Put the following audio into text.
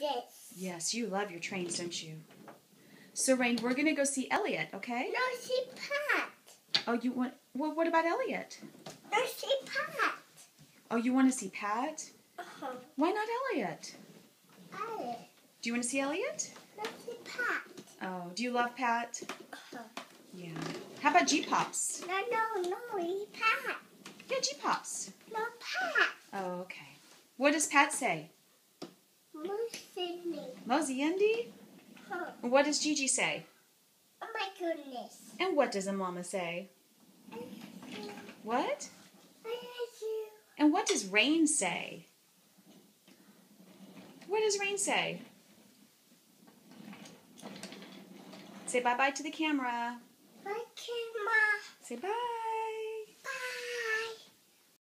this. Yes, you love your trains, don't you? So, Raine, we're going to go see Elliot, okay? No, see Pat. Oh, you want... Well, what about Elliot? No, see Pat. Oh, you want to see Pat? Uh-huh. Why not Elliot? Elliot. Do you want to see Elliot? No, see Pat. Oh, do you love Pat? Uh-huh. Yeah. How about G-Pops? No, see Pat. Yeah, G-Pops. No, Pat. Oh, okay. What does Pat say? Mosey Indy? Huh. What does Gigi say? Oh my goodness. And what does a mama say? What? I love you. And what does Raine say? What does Raine say? Say bye-bye to the camera. Bye, Mama. Say bye.